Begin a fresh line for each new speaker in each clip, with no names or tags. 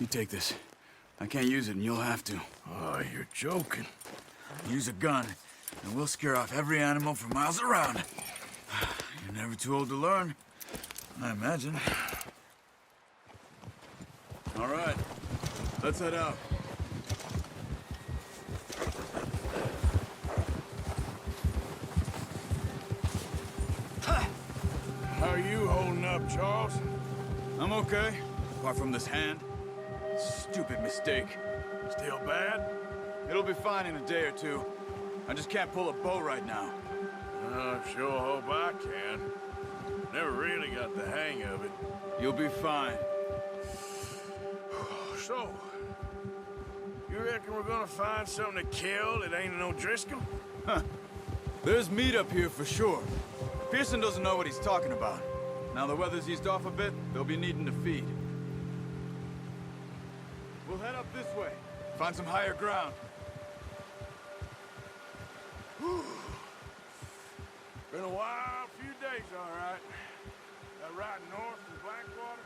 You take this. I can't use it, and you'll have to.
Oh, you're joking.
Use a gun, and we'll scare off every animal for miles around. You're never too old to learn, I imagine. All right, let's head out.
How are you holding up, Charles?
I'm okay, apart from this hand. Stupid mistake.
Still bad?
It'll be fine in a day or two. I just can't pull a bow right now.
I sure hope I can. Never really got the hang of it.
You'll be fine.
So, you reckon we're gonna find something to kill that ain't no Driscoll?
Huh. There's meat up here for sure. Pearson doesn't know what he's talking about. Now the weather's eased off a bit, they'll be needing to feed. We'll head up this way. Find some higher ground.
Been a wild few days, all right. That ride north from Blackwater,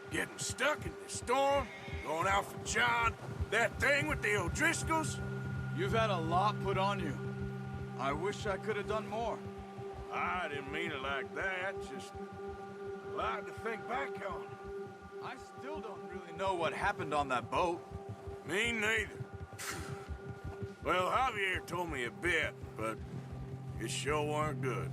getting stuck in the storm, going out for John, that thing with the O'Driscolls.
You've had a lot put on you. I wish I could have done more.
I didn't mean it like that, just a lot to think back on.
I still don't really know what happened on that boat.
Me neither. Well, Javier told me a bit, but it sure weren't good.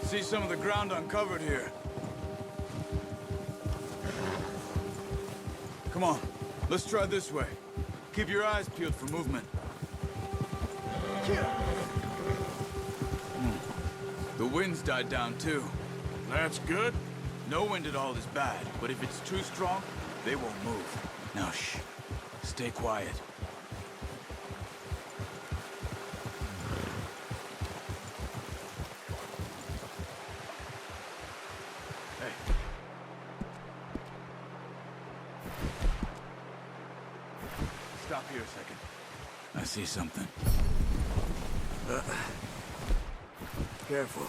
See some of the ground uncovered here. Come on, let's try this way. Keep your eyes peeled for movement. The wind's died down too.
That's good.
No wind at all is bad, but if it's too strong, they won't move. Now shh, stay quiet. Stop here a second. I see something. Careful.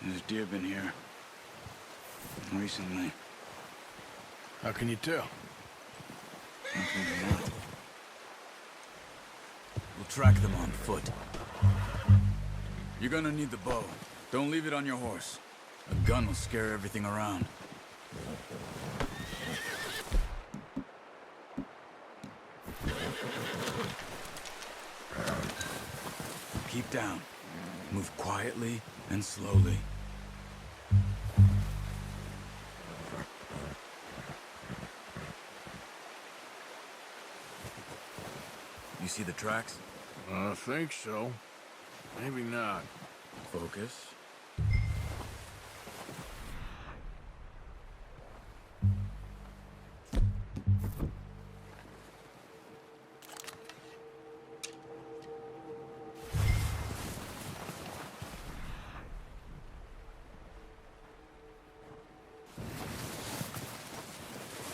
There's deer been here. Recently.
How can you tell?
We'll track them on foot. You're gonna need the bow. Don't leave it on your horse. A gun will scare everything around. Keep down. Move quietly and slowly. You see the tracks?
I think so. Maybe not.
Focus.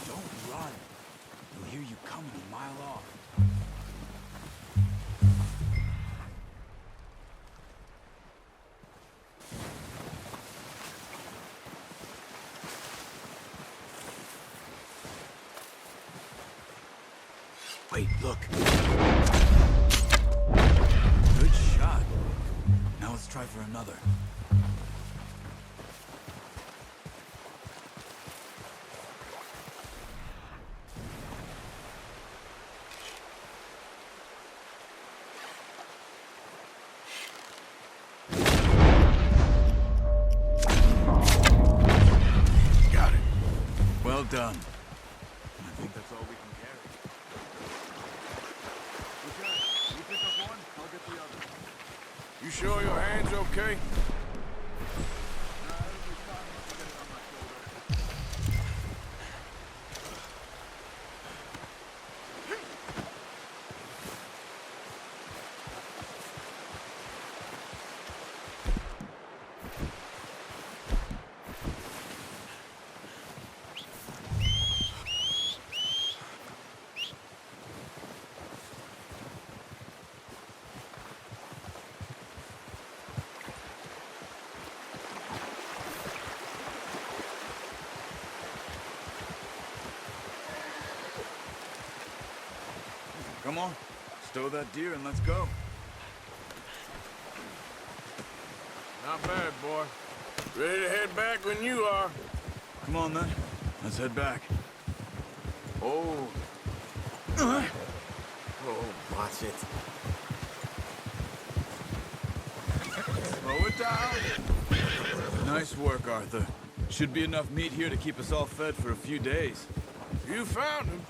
Don't run. You'll hear you coming a mile off. Wait, look. Good shot. Now let's try for another. done. I think that's all we can carry. Okay, you pick up one, I'll get the other.
You sure your hand's okay?
Nah, it'll be fine once I get it on my shoulder. Come on, stow that deer and let's go.
Not bad, boy. Ready to head back when you are.
Come on then, let's head back.
Oh. Oh, watch it.
Slow it down. Nice work, Arthur. Should be enough meat here to keep us all fed for a few days.
You found him.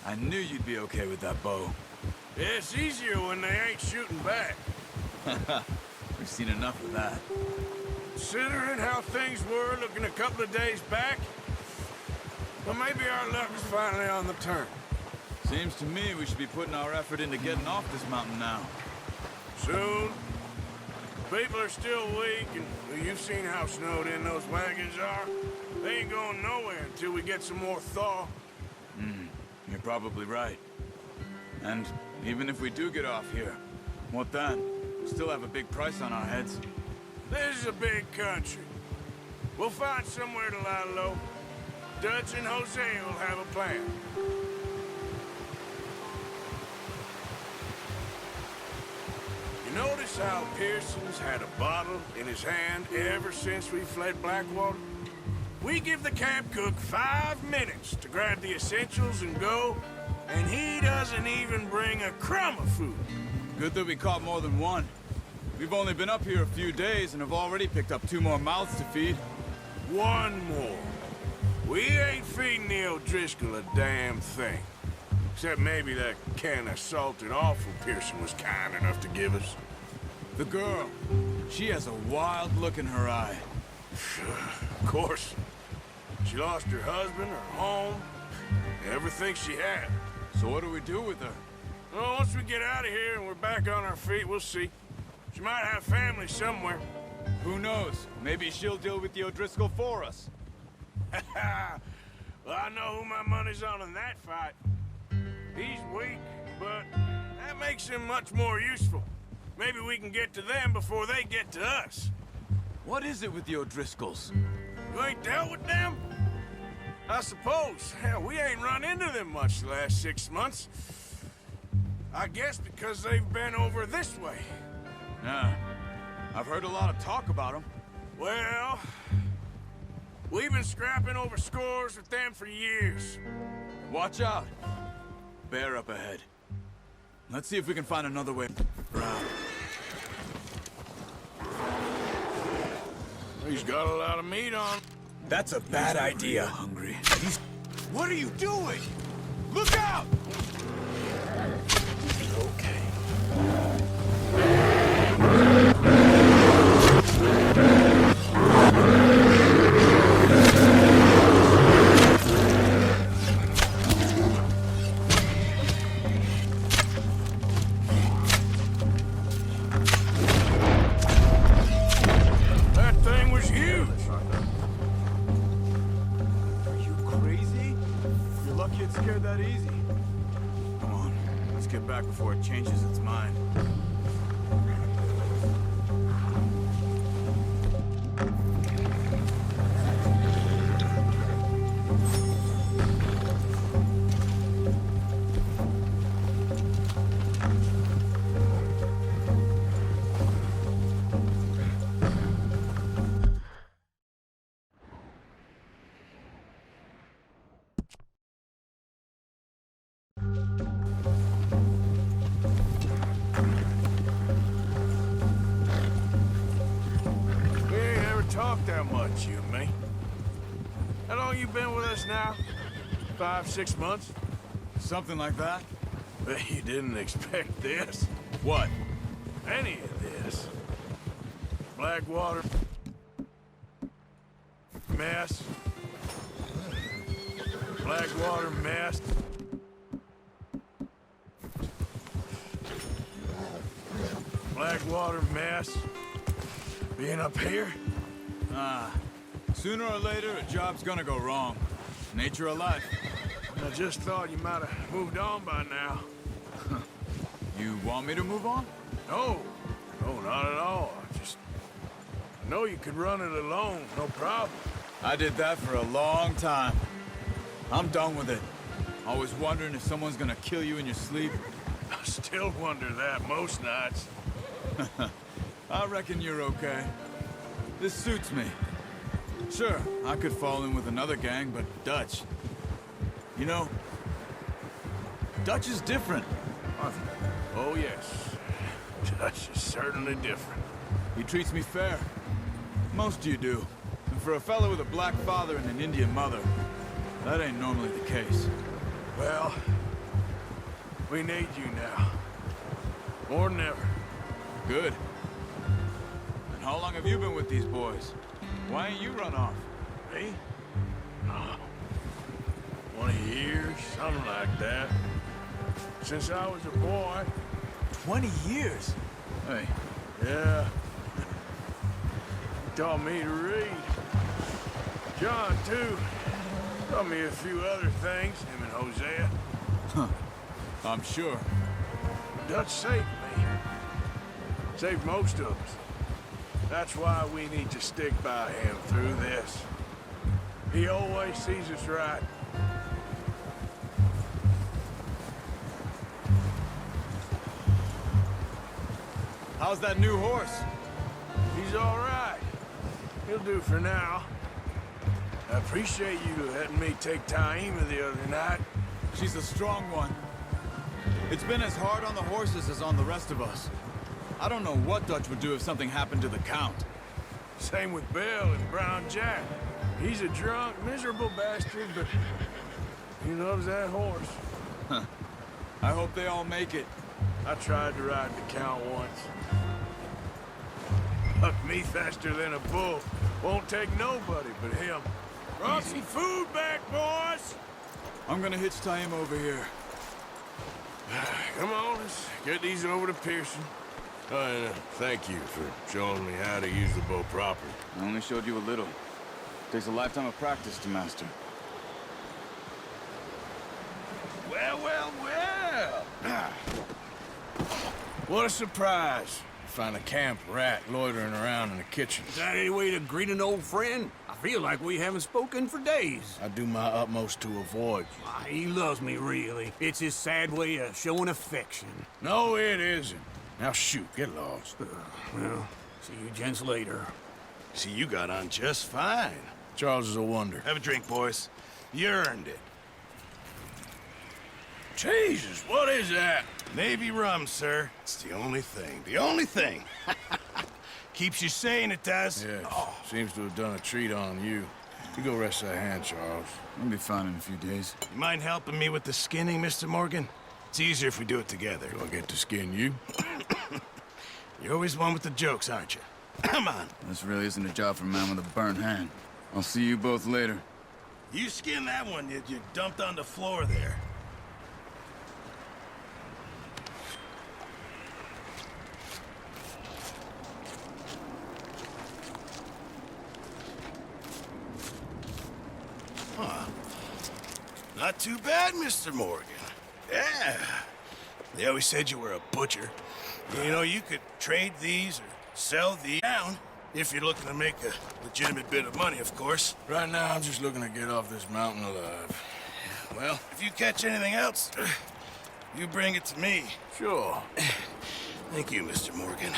I knew you'd be okay with that bow.
It's easier when they ain't shooting back.
We've seen enough of that.
Considering how things were looking a couple of days back, well, maybe our luck is finally on the turn.
Seems to me we should be putting our effort into getting off this mountain now.
Soon. People are still weak, and you've seen how snowed in those wagons are. They ain't going nowhere until we get some more thaw.
You're probably right. And even if we do get off here, what then? We still have a big price on our heads.
This is a big country. We'll find somewhere to lie low. Dutch and Jose will have a plan. You notice how Pearson's had a bottle in his hand ever since we fled Blackwater? We give the camp cook 5 minutes to grab the essentials and go, and he doesn't even bring a crumb of food.
Good that we caught more than one. We've only been up here a few days and have already picked up 2 more mouths to feed.
One more. We ain't feeding the O'Driscoll a damn thing. Except maybe that can of salted offal Pearson was kind enough to give us.
The girl, she has a wild look in her eye.
Of course. She lost her husband, her home, everything she had.
So what do we do with her?
Well, once we get out of here and we're back on our feet, we'll see. She might have family somewhere.
Who knows? Maybe she'll deal with the O'Driscoll for us.
Well, I know who my money's on in that fight. He's weak, but that makes him much more useful. Maybe we can get to them before they get to us.
What is it with the O'Driscolls?
You ain't dealt with them? I suppose. Hell, we ain't run into them much the last 6 months. I guess because they've been over this way.
Yeah. I've heard a lot of talk about them.
Well, we've been scrapping over scores with them for years.
Watch out. Bear up ahead. Let's see if we can find another way around.
He's got a lot of meat on.
That's a bad idea.
Hungry.
What are you doing? Look out! Okay.
That thing was huge.
Are you crazy? You're lucky it scared that easy. Come on, let's get back before it changes its mind.
We ain't ever talked that much, you and me. How long you been with us now? 5, 6 months?
Something like that?
Bet you didn't expect this.
What?
Any of this. Blackwater mess. Blackwater mess. Blackwater mess. Being up here?
Sooner or later, a job's gonna go wrong. Nature of life.
I just thought you might have moved on by now.
You want me to move on?
No. No, not at all. I know you could run it alone, no problem.
I did that for a long time. I'm done with it. Always wondering if someone's gonna kill you in your sleep.
I still wonder that most nights.
I reckon you're okay. This suits me. Sure, I could fall in with another gang, but Dutch... You know, Dutch is different.
Oh, yes. Dutch is certainly different.
He treats me fair. Most of you do. And for a fellow with a black father and an Indian mother, that ain't normally the case.
Well, we need you now. More than ever.
Good. And how long have you been with these boys? Why ain't you run off?
Me? 20 years, something like that. Since I was a boy.
20 years? Hey.
Yeah. He taught me to read. John, too. Taught me a few other things, him and Hosea.
Huh. I'm sure.
Dutch saved me. Saved most of us. That's why we need to stick by him through this. He always sees us right.
How's that new horse?
He's all right. He'll do for now. I appreciate you letting me take Taima the other night.
She's a strong one. It's been as hard on the horses as on the rest of us. I don't know what Dutch would do if something happened to the Count.
Same with Bill and Brown Jack. He's a drunk, miserable bastard, but he loves that horse.
Huh. I hope they all make it.
I tried to ride the Count once. Bucked me faster than a bull. Won't take nobody but him. Brought some food back, boys!
I'm gonna hitch Taima over here.
Come on, let's get these over to Pearson. And thank you for showing me how to use the bow properly.
I only showed you a little. Takes a lifetime of practice to master.
Well, well, well! What a surprise. Find a camp rat loitering around in the kitchen.
Is that any way to greet an old friend? I feel like we haven't spoken for days.
I do my utmost to avoid you.
He loves me, really. It's his sad way of showing affection.
No, it isn't. Now shoot, get lost.
Well, see you gents later.
See, you got on just fine. Charles is a wonder.
Have a drink, boys. You earned it.
Jesus, what is that?
Navy rum, sir. It's the only thing. The only thing. Keeps you sane, it does.
Yes, seems to have done a treat on you. You go rest that hand, Charles.
I'll be fine in a few days.
You mind helping me with the skinning, Mr. Morgan? It's easier if we do it together.
Do I get to skin you?
You're always one with the jokes, aren't you? Come on.
This really isn't a job for a man with a burnt hand. I'll see you both later.
You skin that one you dumped on the floor there. Huh. Not too bad, Mr. Morgan. Yeah. They always said you were a butcher. You know, you could trade these or sell these down if you're looking to make a legitimate bit of money, of course.
Right now, I'm just looking to get off this mountain alive.
Well, if you catch anything else, you bring it to me.
Sure.
Thank you, Mr. Morgan.